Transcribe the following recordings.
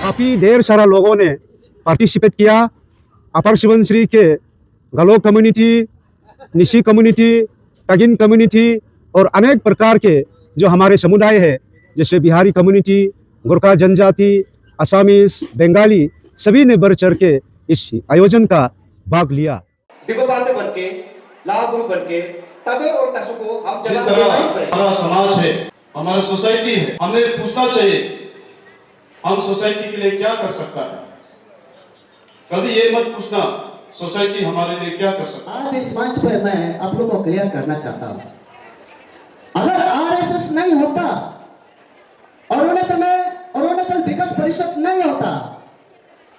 काफ़ी ढेर सारा लोगों ने पार्टिसिपेट किया। अपर सुबनसिरी के गलो कम्युनिटी, निशी कम्युनिटी, तगिन कम्युनिटी और अनेक प्रकार के जो हमारे समुदाय है, जैसे बिहारी कम्युनिटी, गोरखा जनजाति, असामीज, बंगाली, सभी ने बढ़ चढ़ के इस आयोजन का भाग लिया। बनके, लागुरु बनके, तबे और तसु को हम जिस तरह हमारा समाज है, हमारा सोसाइटी है, हमें पूछना चाहिए हम सोसाइटी के लिए क्या कर सकता है। कभी ये मत पूछना सोसाइटी हमारे लिए क्या कर सकता है। आज इस मंच पर मैं आप लोगों को क्लियर करना चाहता हूं, अगर आरएसएस नहीं होता, अरुणाचल विकास परिषद नहीं होता,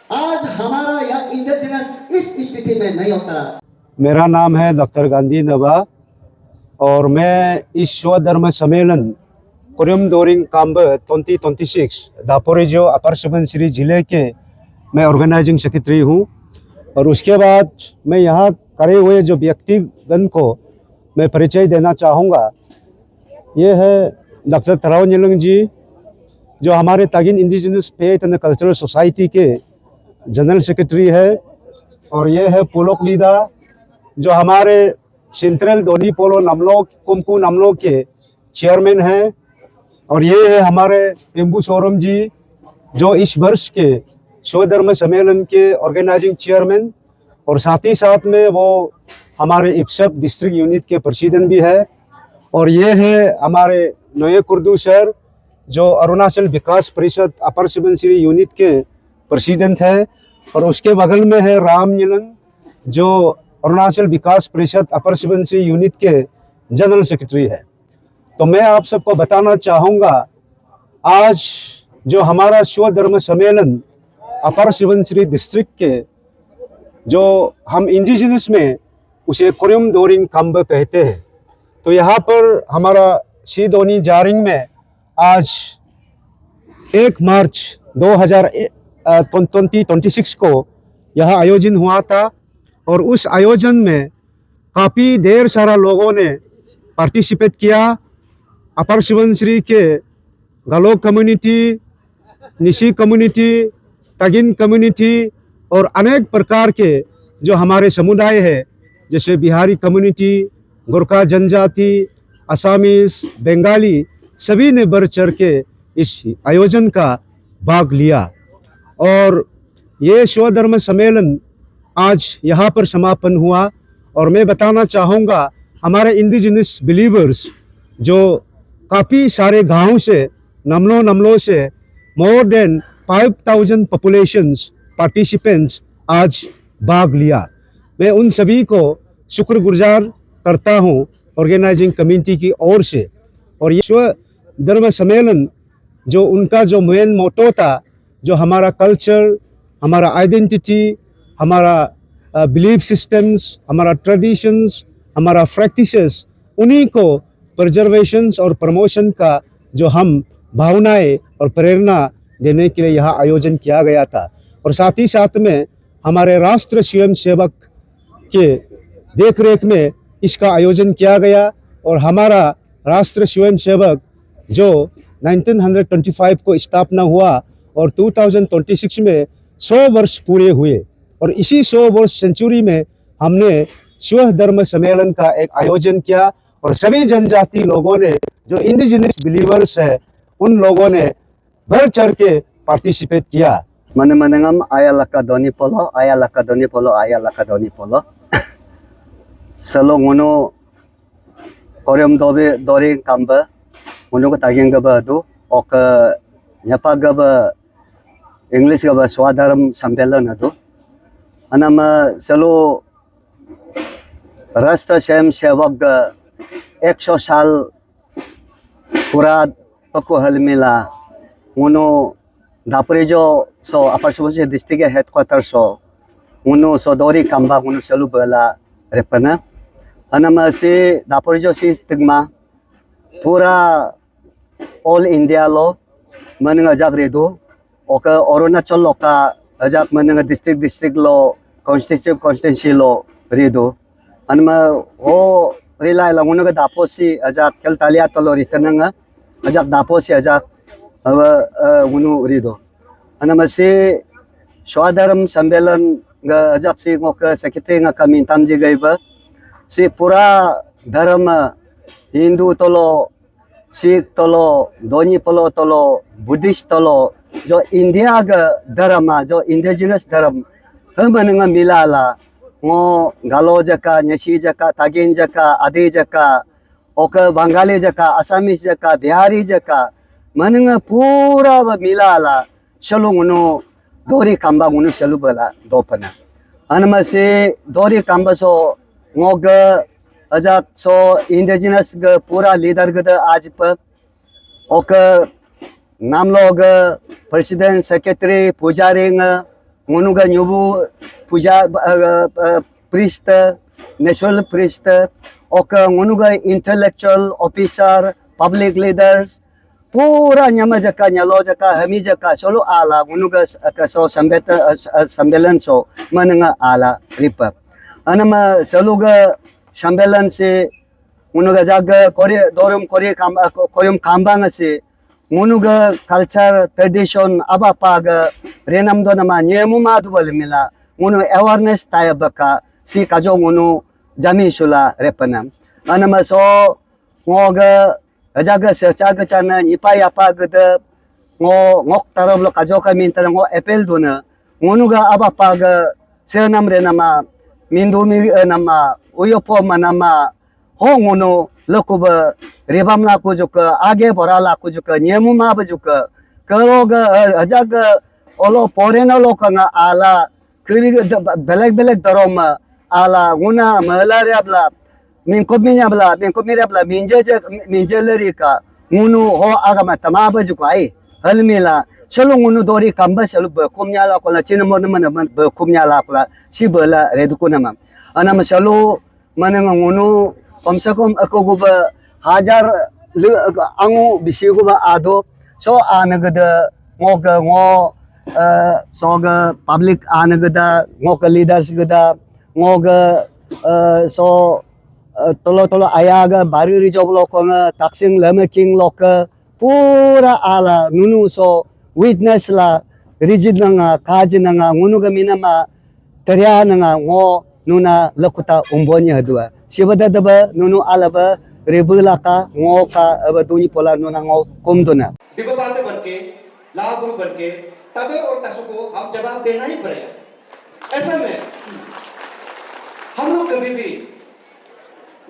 आज हमारा यह इंडिजिनस इस स्थिति में नहीं होता। मेरा नाम है डॉक्टर गांधी नवा और मैं इस स्वधर्म सम्मेलन कुरुम दोरिंग काम्ब 2026 दापोरिजो अपर सुबनसिरी जिले के मैं ऑर्गेनाइजिंग सेक्रेटरी हूँ। और उसके बाद मैं यहाँ करे हुए जो व्यक्तिगण को मैं परिचय देना चाहूँगा, ये है डॉक्टर तराव नीलंग जी, जो हमारे Tagin indigenous faith and cultural society के जनरल सेक्रेटरी है। और ये है पोलोक लीदा, जो हमारे सेंट्रल दोनी पोलो नमलोक कुमकू नमलोक के चेयरमैन हैं। और ये है हमारे टेम्बू सोरम जी, जो इस वर्ष के स्वधर्म सम्मेलन के ऑर्गेनाइजिंग चेयरमैन और साथ ही साथ में वो हमारे इप्सप डिस्ट्रिक्ट यूनिट के प्रेसिडेंट भी है। और ये है हमारे नए कुर्दू सर, जो अरुणाचल विकास परिषद अपर सुबनसिरी यूनिट के प्रेसिडेंट है। और उसके बगल में है राम नीलंग, जो अरुणाचल विकास परिषद अपर सुबनसिरी यूनिट के जनरल सेक्रेटरी है। तो मैं आप सबको बताना चाहूँगा, आज जो हमारा स्वधर्म सम्मेलन अपर सुबनसिरी डिस्ट्रिक्ट के, जो हम इंडिजिनस में उसे कुरुम दोरिंग काम्ब कहते हैं, तो यहाँ पर हमारा सीदोनी जारिंग में आज 1 मार्च 2026 को यह आयोजन हुआ था। और उस आयोजन में काफ़ी ढेर सारा लोगों ने पार्टिसिपेट किया। अपर सुबनसिरी के गलो कम्युनिटी, निशी कम्युनिटी, तगिन कम्युनिटी और अनेक प्रकार के जो हमारे समुदाय है, जैसे बिहारी कम्युनिटी, गोरखा जनजाति, असामीज, बंगाली, सभी ने बढ़ चढ़ के इस आयोजन का भाग लिया। और ये स्वधर्म सम्मेलन आज यहाँ पर समापन हुआ। और मैं बताना चाहूँगा, हमारे इंडिजिनस बिलीवर्स जो काफ़ी सारे गांव से, नमलो से मोर देन 5000 पॉपुलेशंस पार्टिसिपेंट्स आज भाग लिया। मैं उन सभी को शुक्रगुजार करता हूँ ऑर्गेनाइजिंग कमेटी की ओर से। और ये स्वधर्म सम्मेलन जो उनका जो मेन मोटो था, जो हमारा कल्चर, हमारा आइडेंटिटी, हमारा बिलीफ सिस्टम्स, हमारा ट्रेडिशंस, हमारा प्रैक्टिसेस, उन्हीं को प्रिजर्वेशंस और प्रमोशन का जो हम भावनाएं और प्रेरणा देने के लिए यह आयोजन किया गया था। और साथ ही साथ में हमारे राष्ट्र स्वयं सेवक के देखरेख में इसका आयोजन किया गया। और हमारा राष्ट्र स्वयं सेवक जो 1925 को स्थापना हुआ और 2026 में 100 वर्ष पूरे हुए। और इसी 100 वर्ष सेंचुरी में हमने स्वधर्म सम्मेलन का एक आयोजन किया। और सभी जनजाति लोगों ने, जो इंडिजिनस बिलीवर्स है, उन लोगों ने बढ़ चढ़ के पार्टिसिपेट किया। मन मनंगम आया लका दोनी पोलो, आया लका दोनी पोलो, आया लका दोनी पोलो। सलो ngono koryom dobe doring kamba ngono ko tageng gaba do ok nyapa gaba English gaba swadharam sammelan ado anama salo राष्ट्र स्वयं सेवक 100 साल पूरा पको हल मिला उनो दापोरिजो सो अपर सुबनसिरी डिस्ट्रिक्ट हेडक्वार्टर सो उनो सो दोरी काम्बा उनो सलु बला रेपना अनमा से दापोरिजो सी तिगमा पूरा ऑल इंडिया लो मनंग अजाक रेदो ओका अरुणाचल लोका अजाक मनंग डिस्ट्रिक्ट लो कॉन्स्टिट्यूएंसी लो रेदो अनमा ओ रिलाय लांगुनो का दापोसी अजाक केल तालिया तलो रिटनंगा अजाक दापोसी अजाक उनु रिदो masih Swadharma Sammelan ajak si ngok sekretari kami tamji gaiba si pura dharma Hindu tolo Sikh tolo Doni polo tolo Buddhist tolo जो इंडिया का धर्म जो इंडिजिनस धर्म हम नंगा मिलाला वो गालो जका नेसी जका तागिन जका आदि जका ओके बंगाली जका असमीज जका बिहारी जका मनंगा पूरा मिलाला चलो उनो दोरी कंबा उनो चलो बला दोपना अनमसे दोरी कंबा सो मोग अजाक सो इंडिजिनस ग पूरा लीडर गद आज पर ओके नाम लोग प्रेसिडेंट सेक्रेटरी पुजारी मुनुगा न्यूबू पूजा प्रीस्ट नेशनल प्रीस्ट ओके मुनुगा इंटेलेक्चुअल ऑफिसर पब्लिक लीडर्स पूरा न्यामा जका न्यालो जका हमी जका सोलो आला मुनुगा कसो सम्मेलन सो मनंगा आला रिप अनमा सलुगा सम्मेलन से मुनुगा जाग कोरे दोरम कोरियम कामबांग से मुनुगा कल्चर ट्रेडिशन अब पाग रेनम दो नमा नियमु माधुबल मिला मुनु अवेयरनेस तायबका सी काजो मुनु जामी सुला रेपना अनमा सो मोग अजाग सचाग चाना निपा यापा गद ngok tarab lo kajo ka minta ngo apel dona munuga अब पाग सेनम रेनमा मिंदु mi nama uyopo manama हो ngono लोकुब रेबम लाको जुक आगे बढ़ा लाको जुक नियमु मा बजुक करोग अजग ओलो पोरेनो लोकंगा आला कभी बेलेग दरोम आला गुना मलारियाबला मिंकोमियाबला मिंजे लरिका मुनु हो आगमा तमा बजुक आई हलमिला चलो मुनु दोरी कंबा चलो बकुमयाला कोला चिनमो मन बकुमयाला कोला सिबला रेदुकुनमा अनम चलो मनंग मुनु कम से कम अकोगुब हजार अंगु बिसिगुब आदो सो आनगद मोग ngो सोग पब्लिक आनगद ngो लीडर्स गदा ngोग सो तोलो आयाग बारी रिजोब लोकोंग ताक्सिंग लमेकिंग लोक पूरा आला नुनु सो विटनेस ला रिजिनंगा काजिनंगा ngunuga minama terya nanga ngo nuna lakuta umbonya hadua सिबदा दब नुनु आलबा रेबुला का ngो का अब तुनी पोला नुना ngो कुमदुना दिगो बातें बनके लागुरु बनके तबे और तसु को हम जवाब देना ही पड़ेगा। ऐसा में हम लोग कभी भी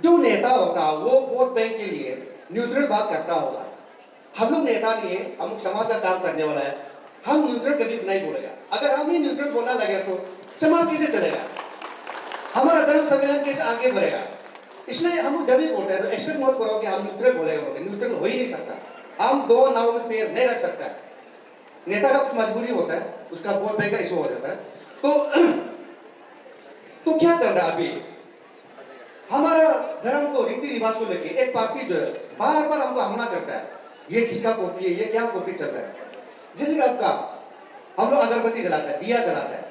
जो नेता होता वो वोट बैंक के लिए न्यूट्रल बात करता होगा। हम लोग नेता नहीं है, हम लोग समाज का काम करने वाला है, हम न्यूट्रल कभी नहीं बोलेगा। अगर हम ही न्यूट्रल बोलना लगे तो समाज कैसे चलेगा, हमारा धर्म सम्मेलन कैसे आगे बढ़ेगा। इसलिए हम जब भी बोलते हैं तो एक्सपेक्ट मत करो कि हम न्यूट्रल बोलेगा, न्यूट्रल हो ही नहीं सकता। हम दो नाव में पैर नहीं रख सकता। नेता का कुछ मजबूरी होता है, उसका वोट बैंक का इशू हो जाता है। तो क्या चल रहा है अभी हमारा धर्म को रीति रिवाज को लेके एक पार्टी जो है बार बार हमको हमला करता है, ये किसका कॉपी है, ये क्या कॉपी चल रहा है। जैसे कि आपका हम लोग अगरबत्ती जलाता है, दिया जलाता है,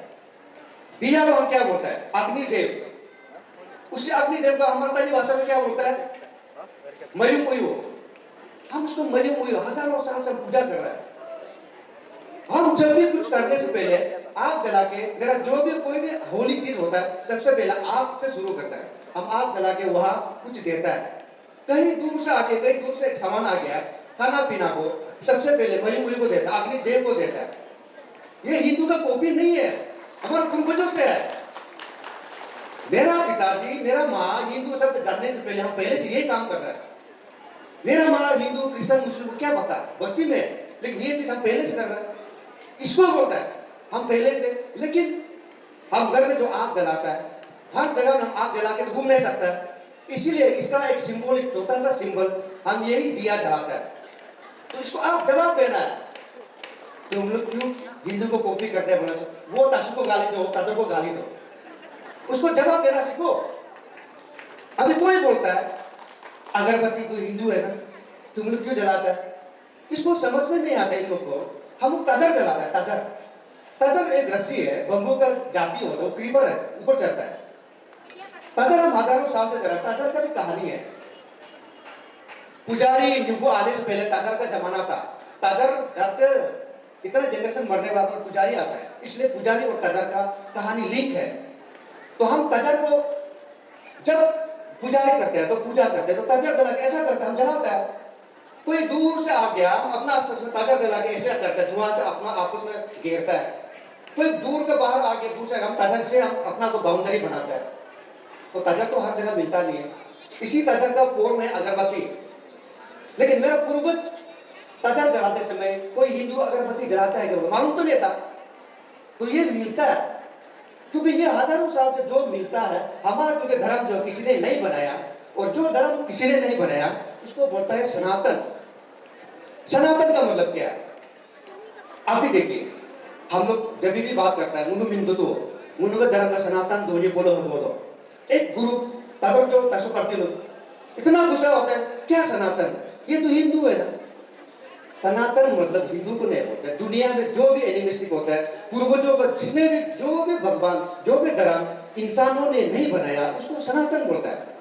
दिया को हम क्या बोलता है अग्निदेव, उसी अग्निदेव का हमारी भाषा में क्या बोलता है मयुम उयो। हम उसको मयुम उयो हजारों साल से पूजा कर रहे हैं। हम जब भी कुछ करने से पहले आग जला के, मेरा जो भी कोई भी होली चीज होता है सबसे पहले आग से शुरू करता है। हम आग जला के वहां कुछ देता है, कहीं दूर से आके कहीं दूर से एक सामान आ गया खाना पीना को सबसे पहले मयुम उयो को देता है, अग्निदेव को देता है। ये हिंदू का कॉपी नहीं है, हमारे पूर्वजों से है। मेरा पिताजी मेरा माँ हिंदू शब्द जानने से पहले हम पहले से यही काम कर रहे हैं। मेरा माँ हिंदू क्रिश्चियन मुस्लिम को क्या पता है बस्ती में, लेकिन ये चीज हम पहले से कर रहे हैं। इसको बोलता है हम पहले से, लेकिन हम घर में जो आग जलाता है हर जगह में हम आग जला के तो घूम नहीं सकता है। इसीलिए इसका एक सिंबल, एक छोटा सा सिंबल हम यही दिया जलाता है। तो इसको आप जवाब देना है कि हम लोग क्यों हिंदू को कॉपी करते हैं। बोला वो तासु को गाली दो, तादर को गाली दो, उसको जवाब देना सीखो। अभी कोई बोलता है अगरबत्ती तो हिंदू है ना, तुम लोग क्यों जलाता है, इसको समझ में नहीं आता इन लोग को। हम लोग तजर जलाता है, तजर। तजर एक रस्सी है, बंबू का जाति होता है, वो क्रीपर है, ऊपर चढ़ता है। तजर हम हजारों साल से जलाता है। तजर का भी कहानी है। पुजारी नुबू आने से पहले तजर का जमाना था। तजर इतना जनरेशन मरने बाद में पुजारी आता है, इसलिए पुजारी और तजर का कहानी लिंक है। तो हम तजर को जब पुजारी करते हैं तो पूजा करते हैं, तो तजर जला के ऐसा करते हैं, हम जलाता है। कोई दूर से आ गया, हम अपना आपस में तजर जला के ऐसा करते हैं, धुआं से अपना आपस में घेरता है। कोई दूर के बाहर आ गया, दूर से हम तजर से हम अपना को बाउंड्री बनाता है। तो तजर तो हर जगह मिलता नहीं है, इसी तजर का फॉर्म है अगरबत्ती। लेकिन मेरा पूर्वज तजर जलाते समय कोई हिंदू अगरबत्ती जलाता है क्या, मालूम तो नहीं था। तो ये मिलता है, क्योंकि ये हजारों साल से जो मिलता है हमारा, क्योंकि धर्म जो किसी ने नहीं बनाया, और जो धर्म किसी ने नहीं बनाया उसको बोलता है सनातन। सनातन का मतलब क्या है? आप भी देखिए, हम लोग जब भी बात करता है मुनु हिंदू तो मुनु का धर्म में सनातन धोनी बोलो एक गुरु तब जो तसो करते लोग इतना गुस्सा होता है, क्या सनातन, ये तो हिंदू है ना। सनातन मतलब हिंदू को नहीं बोलता है। दुनिया में जो भी एनिमिस्टिक होता है, पूर्वजों का जिसने भी जो भी भगवान जो भी धर्म इंसानों ने नहीं बनाया उसको सनातन बोलता है।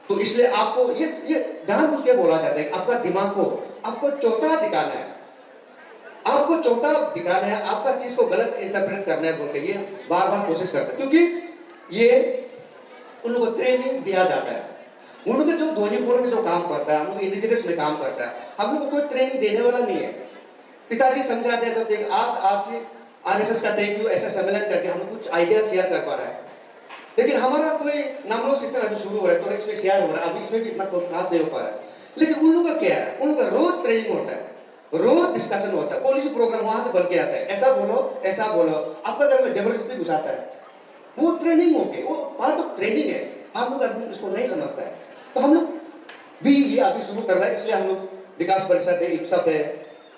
तो इसलिए आपको ये जानबूझ के बोला जाता है कि आपका दिमाग को आपको चौथा दिखाना है, आपको चौथा दिखाना है, आपका चीज को गलत इंटरप्रेट करना है बोल के ये बार बार कोशिश करते हैं, क्योंकि ये उन लोगों को ट्रेनिंग दिया जाता है। उन लोग जो धोनीपुर में जो काम करता है, हम लोग इंडिजिनस में काम करता है, हम लोग को कोई ट्रेनिंग देने वाला नहीं है। पिताजी समझाते हैं तो आज से आरएसएस का थैंक यू ऐसा सम्मेलन करके हम कुछ आइडिया शेयर कर पा रहा है। लेकिन हमारा कोई नामलो सिस्टम अभी शुरू हो रहा है, तो इसमें शेयर हो रहा है, अभी इसमें भी इतना खास नहीं हो पा रहा है। लेकिन उन लोगों का क्या है, उन लोगों का रोज ट्रेनिंग होता है, रोज डिस्कशन होता है, पॉलिसी प्रोग्राम वहां से बन के आता है, ऐसा बोलो, आपका घर में जबरदस्ती घुसाता है, वो ट्रेनिंग होगी, वो पार्ट ऑफ ट्रेनिंग है। हम लोग आदमी इसको नहीं समझता है। तो हम लोग भी ये अभी शुरू कर रहा है, इसलिए हम लोग विकास परिषद है, इप्सप है,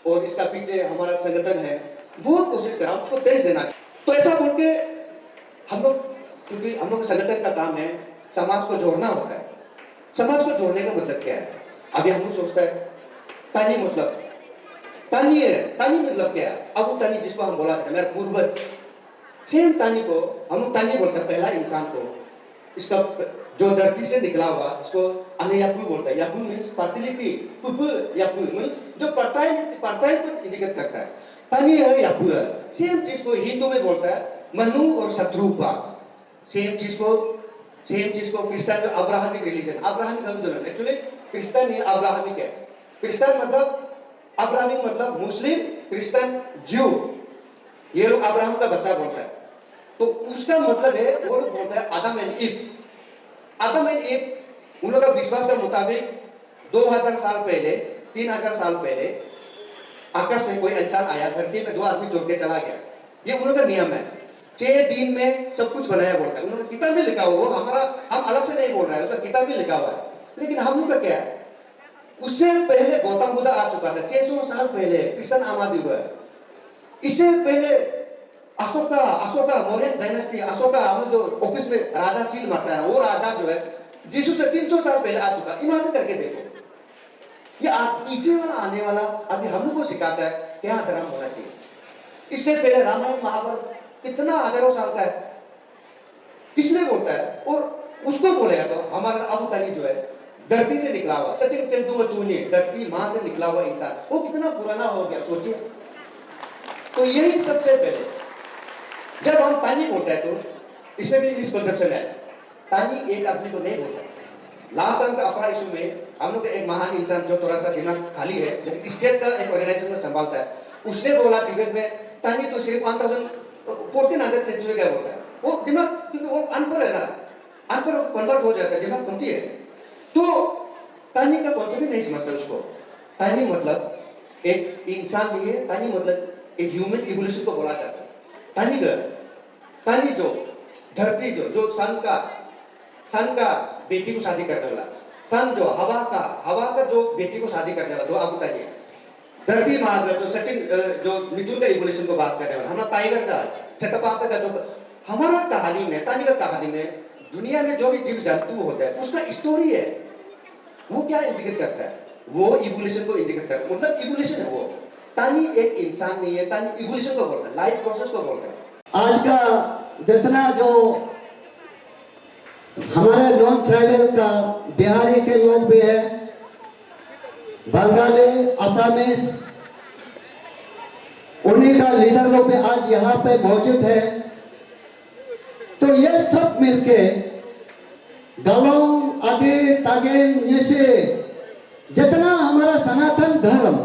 और इसका पीछे हमारा संगठन है, बहुत कोशिश कर रहा हूं उसको तेज देना। तो ऐसा बोल के हम लोग, क्योंकि हम लोग संगठन का काम है समाज को जोड़ना होता है। समाज को जोड़ने का मतलब क्या है? अभी हम लोग सोचता है तानी मतलब तानी है, तानी मतलब क्या है? अब वो तानी जिसको हम बोला जाता है, मेरा पूर्वज सेम तानी को हम लोग तानी बोलते हैं, पहला इंसान को, इसका जो धरती से निकला हुआ इसको अनयापु बोलता है। यापु मीन्स फर्टिलिटी, पुप यापु मीन्स जो फर्टाइल को इंडिकेट करता है। तानी है यापु है। सेम चीज को हिंदू में बोलता है मनु और शत्रुपा। सेम चीज को क्रिश्चियन में अब्राहमिक रिलीजन, अब्राहमिक दोनों एक्चुअली क्रिश्चियन ये अब्राहमिक है। क्रिश्चियन मतलब अब्राहमिक मतलब मुस्लिम, क्रिश्चियन, ज्यू, ये लोग अब्राहम का बच्चा बोलता है। तो उसका मतलब है वो लोग बोलता है Adam and Eve. Adam and Eve उन लोगों का विश्वास के मुताबिक 2000 साल पहले, 3000 साल पहले आकाश से कोई इंसान आया, धरती में 2 आदमी जोड़ के चला गया। ये उन लोगों का नियम है। 6 दिन में सब कुछ बनाया बोलता है। उन लोगों का किताब में लिखा हुआ, हम अलग से नहीं बोल रहे हैं, उसका किताब में लिखा हुआ है। लेकिन हम लोग का क्या है, उससे पहले गौतम बुद्ध आ चुका था, 600 साल पहले कृष्ण आबादी हुआ है। इससे पहले अशोका मौर्य डायनेस्टी, अशोका हम जो ऑफिस में राजा सील मारता है, वो राजा जो है यीशु से 300 साल पहले आ चुका। इमेजिन करके देखो, ये पीछे वाला आने वाला अभी हम लोग को सिखाता है क्या धर्म होना चाहिए। इससे पहले रामायण महाभारत कितना हजारों साल का है, किसने बोलता है? और उसको बोलेगा तो हमारा अबू तालिब जो है धरती से निकला हुआ, सचिन तेंदुलकर धरती मां से निकला हुआ इंसान, वो कितना पुराना हो गया सोचिए। तो यही सबसे पहले जब हम तानी बोलते हैं तो इसमें भी मिसकंसेप्शन है। तानी एक आदमी को नहीं बोलता। लास्ट टाइम का अपना इशू में हम लोग एक महान इंसान जो थोड़ा सा दिमाग खाली है लेकिन स्टेट का एक ऑर्गेनाइजेशन को संभालता है, उसने बोला डिबेट में तानी तो सिर्फ 1400 सेंचुरी का बोलता है। वो दिमाग, क्योंकि वो अनपढ़ है ना, अनपढ़ कन्वर्ट हो जाता है, दिमाग कमती है, तो तानी का कॉन्सेप्ट भी नहीं समझता उसको। तानी मतलब एक इंसान नहीं है, तानी मतलब एक ह्यूमन इवोल्यूशन को बोला जाता है। तानी जो धरती जो सन का बेटी को शादी करने वाला, सन जो हवा का जो बेटी को शादी करने वाला, 2 आबू तानी। धरती महासागर जो सचिन जो मिथुन का इवोल्यूशन को बात करने वाला, हमारा टाइगर का छतपात का जो हमारा कहानी में, तानी का कहानी में दुनिया में जो भी जीव जंतु होता है उसका स्टोरी है। वो क्या इंडिकेट करता है? वो इवोल्यूशन को इंडिकेट करता है, मतलब इवोल्यूशन है वो। तानी एक इंसान नहीं है, तानी इवोल्यूशन को बोलता है, लाइफ प्रोसेस को बोलता है। आज का जितना जो हमारे नॉन ट्राइबल का बिहारी के लोग भी है, बंगाली, असमीज, उन्हीं का लीडर लोग भी आज यहाँ पे मौजूद है। तो ये सब मिलके गालों आदि तागेन जैसे जितना हमारा सनातन धर्म,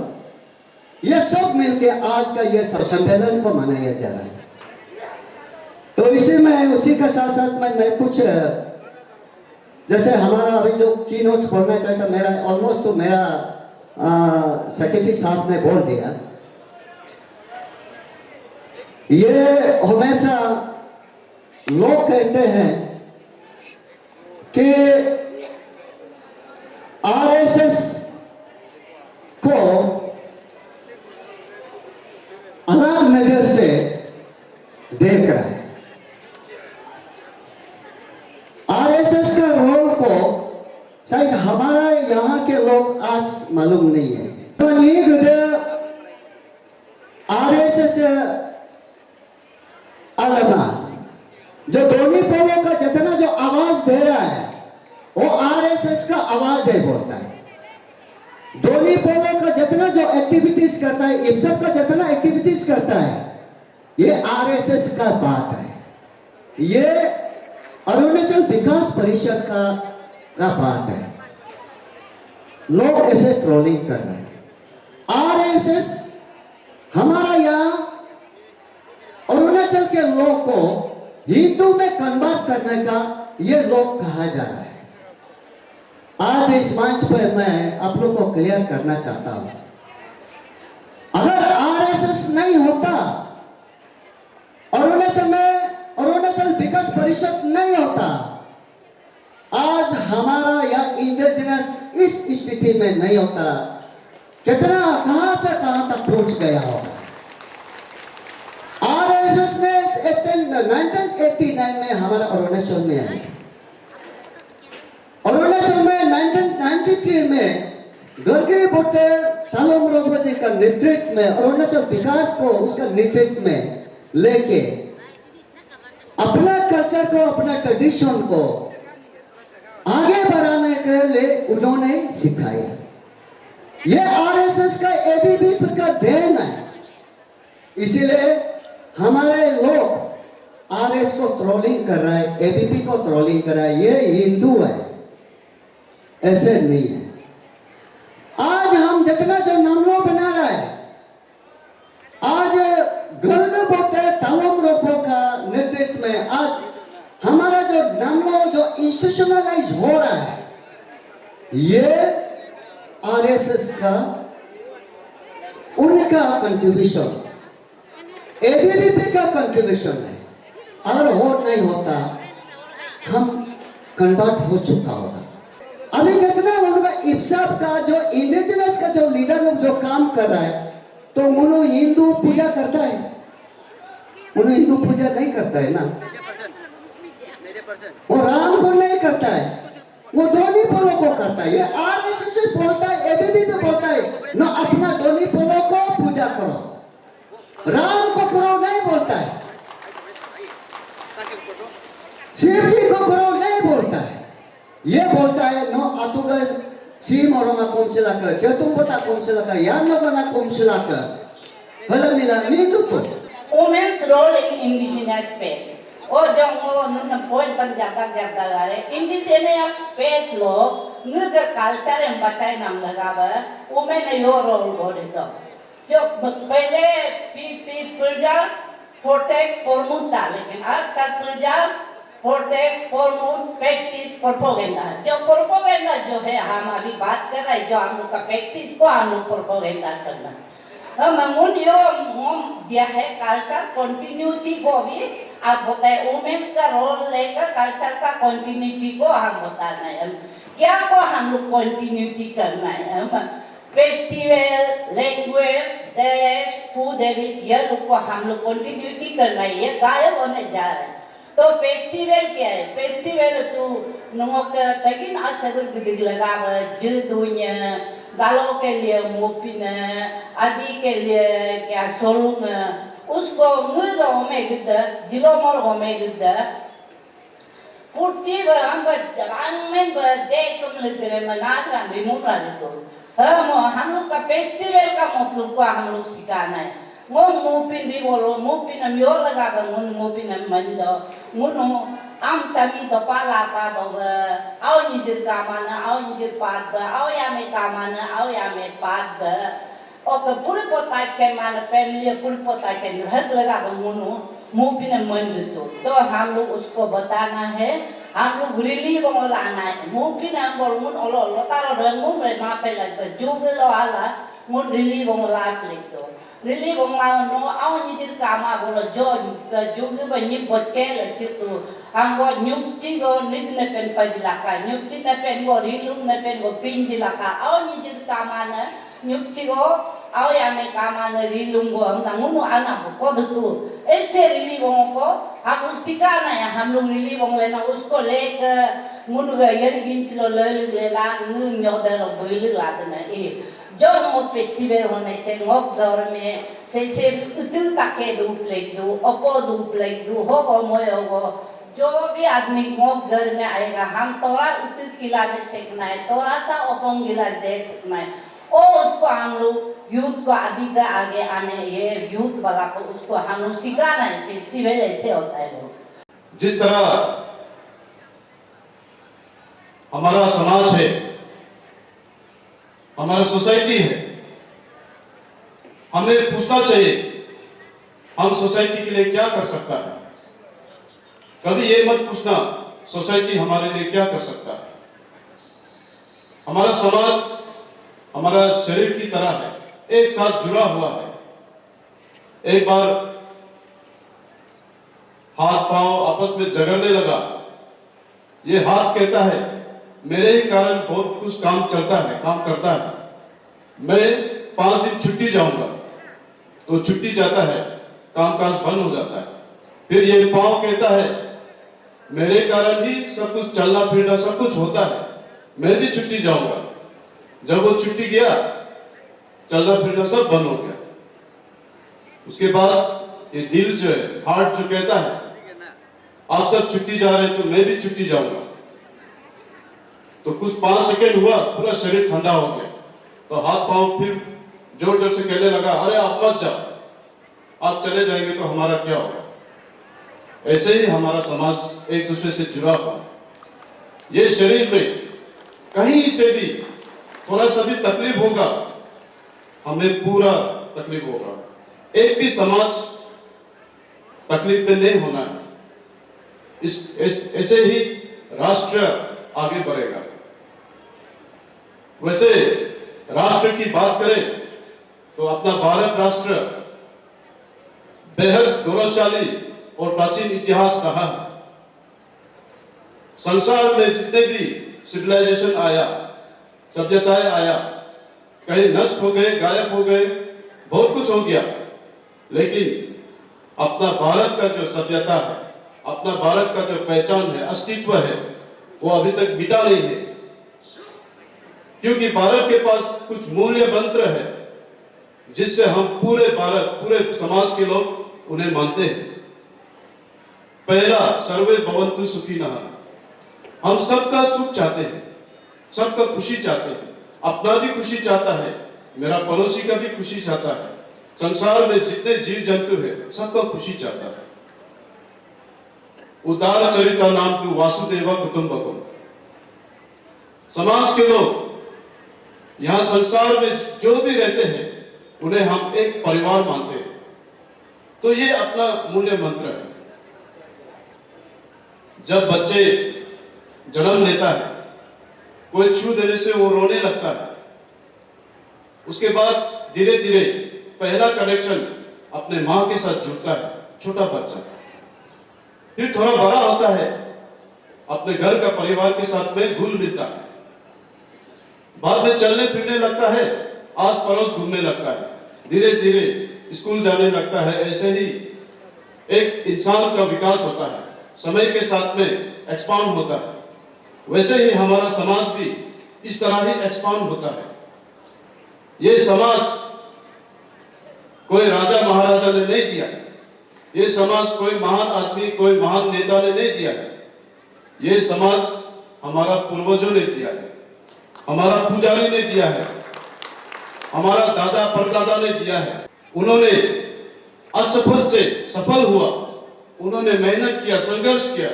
ये सब मिलके आज का ये सम्मेलन को मनाया जा रहा है। तो इसी में उसी के साथ साथ मैं कुछ जैसे हमारा अभी जो की नोट्स बोलना चाहता, मेरा ऑलमोस्ट तो मेरा सेक्रेटरी साहब ने बोल दिया। ये हमेशा लोग कहते हैं कि आरएसएस को अलग नजर से देख रहा है। आरएसएस का रोल को शायद हमारा यहाँ के लोग आज मालूम नहीं है। आरएसएस अलमा जो दोनों पोलों का जितना जो आवाज दे रहा है वो आरएसएस का आवाज है बोलता है। दोनों पोलों का जितना जो एक्टिविटीज करता है, इन सब का जितना एक्टिविटीज करता है, ये आरएसएस का बात है। ये अरुणाचल विकास परिषद का बात है। लोग ऐसे ट्रोलिंग कर रहे हैं। आरएसएस हमारा यहाँ अरुणाचल के लोग को हिंदू में कन्वर्ट करने का ये लोग कहा जा रहा है। आज इस मंच पर मैं आप लोग को क्लियर करना चाहता हूं, अगर आरएसएस नहीं होता, अरुणाचल में अरुणाचल विकास परिषद नहीं होता, आज हमारा या इंडिजिनस इस स्थिति में नहीं होता। कितना कहां से कहां तक पहुंच गया होगा। आरएसएस ने 1989 में हमारा अरुणाचल में आया। अरुणाचल में 1993 में गर्गे बोटे तालोम रोबो जी का नेतृत्व में अरुणाचल विकास को उसका नेतृत्व में लेके अपना कल्चर को, अपना ट्रेडिशन को आगे बढ़ाने के लिए उन्होंने सिखाया। ये आरएसएस का एबीवीपी का देन है। इसीलिए हमारे लोग आरएस को ट्रोलिंग कर रहा है, एबीपी को ट्रोलिंग कर रहा है, ये हिंदू है, ऐसे नहीं है। आज हम जितना जो नामलो बना रहा है, आज गर्ग बोते तालोम रोबो का नेतृत्व में आज हमारा जो नामलो जो इंस्टीट्यूशनलाइज हो रहा है, ये आरएसएस का उनका कंट्रीब्यूशन, एबीवीपी का कंट्रीब्यूशन है। अगर वोट नहीं होता हम कन्वर्ट हो चुका होगा। अभी जितना उनका इब्साब का जो इंडिजिनस का जो लीडर लोग जो काम कर रहा है, तो उन्होंने हिंदू पूजा करता है, उन्हें हिंदू पूजा नहीं करता है ना, वो राम को नहीं करता है, वो दोनों पोलों को करता है। ये आरएसएस से बोलता है, एबीवीपी बोलता है ना, अपना दोनों पोलों को पूजा करो, राम को करो नहीं बोलता है, शिव जी को करो नहीं बोलता है। ये बोलता है नो अतुगा सी मोरमा कोमसिला कर, चतुम बता कोमसिला कर, यार न बना कोमसिला कर, हला मिला मींदु को। Women's role in indigenous faith. और जो वो न पॉइंट पर जाता आ रहे indigenous faith लोग नुग कल्चर एम बचाए नाम लगावे, women ने यो रोल बोले तो जो पहले प्रजा protect promote था, लेकिन आजकल प्रजा protect promote practice propaganda। जो propaganda जो है हम अभी बात कर रहे हैं, जो हम लोग का practice को हम लोग propaganda करना। मंगुन यो दिया है कल्चर कंटिन्यूटी को भी आप बताए, वुमेन्स का रोल लेकर कल्चर का कंटिन्यूटी को हम बताना है। क्या को हम लोग कंटिन्यूटी करना है, festival, language, dress, food habit, ये लोग को हम लोग कंटिन्यूटी करना है, ये गायब होने जा रहा है। तो फेस्टिवल क्या है? फेस्टिवल तो नमक तकिन असर गिदिग लगा जिल दुनिया गालों के लिए मोपिना आदि के लिए क्या सोलूंग उसको मुर्गा में गिद्दा जिलो मोर में गिद्दा पुट्टी हम में देख तुम लेते हैं मनाज का रिमूव ला दे तो हम लोग का फेस्टिवल का मतलब को हम लोग सिखाना है। mupin di bolo mupin am yo laga ba ngun mupin am mando ngunu am tami to pala pa to ba au ni jir kamana au ni jir pat ba au ya me kamana au ya me pat ba o ka puri pota chemana family puri pota chen hak लगा ba ngunu mupin am mando तो हम लोग उसको बताना है हम लोग रिली बंगलाना है mupin am bol ngun olo olo taro rengu me ma pe la juga lo ala ngun relief Bangla plek to Rili bongla no au ni jir kama bolo jon ka juga ba ni bocel chitu anggo nyukci go nid ne pen pajilaka nyukci ne pen go rilung ne pen go pinjilaka au ni jir kama na nyukci go au ya me kama na rilung go ang ngunu ana ko dutu ese rili bong ko हम लोग सिखाना है हम लोग रिली बंग लेना उसको लेकर ngunu ga yeri ginchlo lele lela ngung nyoda lo bulu la dana e जो हम फेस्टिवल होने से ngok दौर में से उतु ताके दो प्लेट दो अपो दो प्लेट दो हो मोय हो जो भी आदमी ngok घर में आएगा हम तोरा उतु खिलाने सीखना है तोरा सा ओपन गिलास दे सीखना है और उसको हम लोग यूथ को अभी का आगे आने ये यूथ वाला को उसको हम लोग सिखाना है फेस्टिवल ऐसे होता है वो जिस तरह हमारा समाज है हमारा सोसाइटी है हमें पूछना चाहिए हम सोसाइटी के लिए क्या कर सकता है कभी ये मत पूछना सोसाइटी हमारे लिए क्या कर सकता है हमारा समाज हमारा शरीर की तरह है एक साथ जुड़ा हुआ है एक बार हाथ पांव आपस में झगड़ने लगा ये हाथ कहता है मेरे ही कारण बहुत कुछ काम चलता है काम करता है मैं 5 दिन छुट्टी जाऊंगा तो छुट्टी जाता है कामकाज बंद हो जाता है फिर ये पांव कहता है मेरे कारण ही सब कुछ चलना फिरना सब कुछ होता है मैं भी छुट्टी जाऊंगा जब वो छुट्टी गया चलना फिरना सब बंद हो गया उसके बाद ये दिल जो है हार्ट जो कहता है आप सब छुट्टी जा रहे हैं तो मैं भी छुट्टी जाऊंगा तो कुछ 5 सेकंड हुआ पूरा शरीर ठंडा हो गया तो हाथ पांव फिर जोर जोर से कहने लगा अरे आप मत जाओ आप चले जाएंगे तो हमारा क्या होगा ऐसे ही हमारा समाज एक दूसरे से जुड़ा हुआ ये शरीर में कहीं से भी थोड़ा सा भी तकलीफ होगा हमें पूरा तकलीफ होगा एक भी समाज तकलीफ में नहीं होना है ऐसे ही राष्ट्र आगे बढ़ेगा वैसे राष्ट्र की बात करें तो अपना भारत राष्ट्र बेहद गौरवशाली और प्राचीन इतिहास रहा है संसार में जितने भी सिविलाइजेशन आया सभ्यताएं आया कहीं नष्ट हो गए गायब हो गए बहुत कुछ हो गया लेकिन अपना भारत का जो सभ्यता है अपना भारत का जो पहचान है अस्तित्व है वो अभी तक मिटा नहीं है क्योंकि भारत के पास कुछ मूल्य मंत्र है जिससे हम पूरे भारत पूरे समाज के लोग उन्हें मानते हैं पहला सर्वे भवन्तु सुखिनः हम सबका सुख चाहते हैं सबका खुशी चाहते हैं अपना भी खुशी चाहता है मेरा पड़ोसी का भी खुशी चाहता है संसार में जितने जीव जंतु है सबका खुशी चाहता है उदार चरिता नाम तू वासुदेव कुटुंबकम समाज के लोग यहां संसार में जो भी रहते हैं उन्हें हम एक परिवार मानते हैं तो ये अपना मूल्य मंत्र है जब बच्चे जन्म लेता है कोई छू देने से वो रोने लगता है उसके बाद धीरे धीरे पहला कनेक्शन अपने मां के साथ जुड़ता है छोटा बच्चा फिर थोड़ा बड़ा होता है अपने घर का परिवार के साथ में घुल मिलता है बाद में चलने फिरने लगता है आस पड़ोस घूमने लगता है धीरे धीरे स्कूल जाने लगता है ऐसे ही एक इंसान का विकास होता है समय के साथ में एक्सपांड होता है वैसे ही हमारा समाज भी इस तरह ही एक्सपांड होता है ये समाज कोई राजा महाराजा ने नहीं दिया ये समाज कोई महान आदमी कोई महान नेता ने नहीं दिया है ये समाज हमारा पूर्वजों ने दिया है हमारा पुजारी ने दिया है हमारा दादा परदादा ने दिया है उन्होंने असफल से सफल हुआ। उन्होंने मेहनत किया, संघर्ष किया,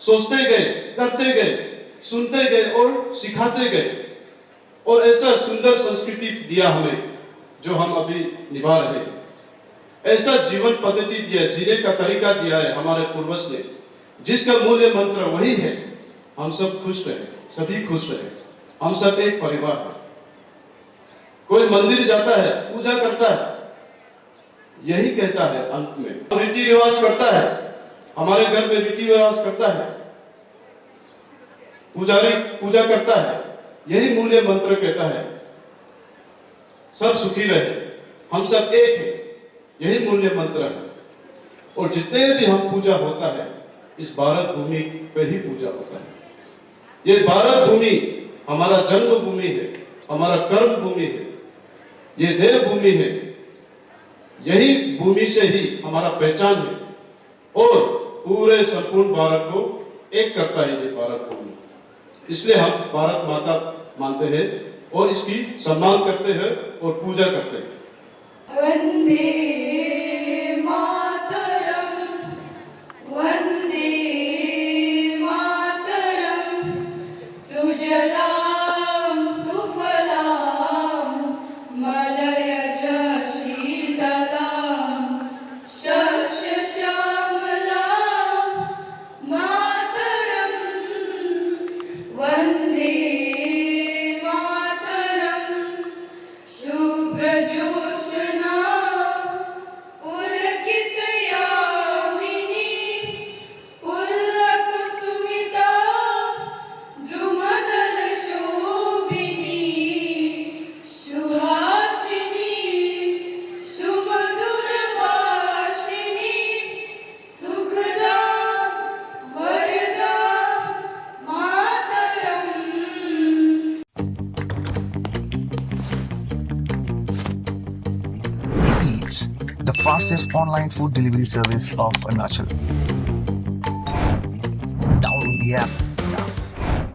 सोचते गए, करते गए, सुनते गए और सिखाते गए, और ऐसा सुंदर संस्कृति दिया हमें जो हम अभी निभा रहे हैं। ऐसा जीवन पद्धति दिया, जीने का तरीका दिया है हमारे पूर्वज ने, जिसका मूल्य मंत्र वही है, हम सब खुश रहे, सभी खुश रहे, हम सब एक परिवार है। कोई मंदिर जाता है, पूजा करता है, यही कहता है अंत में, रीति रिवाज करता है, हमारे घर में रीति रिवाज करता है, पुजारी पूजा करता है, यही मूल्य मंत्र कहता है, सब सुखी रहे, हम सब एक है, यही मूल्य मंत्र है। और जितने भी हम पूजा होता है, इस भारत भूमि पे ही पूजा होता है। ये भारत भूमि हमारा जन्म भूमि है, हमारा कर्म भूमि है, ये देव भूमि है, यही भूमि से ही हमारा पहचान है, और पूरे संपूर्ण भारत को एक करता है ये भारत भूमि। इसलिए हम भारत माता मानते हैं और इसकी सम्मान करते हैं और पूजा करते हैं। वंदे मातरम, वंदे मातरम, सुजलाम सुफलाम मलयज शीतलाम शस्य श्यामलाम मातरम, वंदे मातरम, शुभ्रजोत्स्ना पुलकित यामिनी पुल्लकुसुमिता द्रुमदल शोभिनी सुहासिनी सुमधुर वासिनी सुखदा वरदा मातरम। Eats, the fastest online food delivery service of Arunachal. Download the app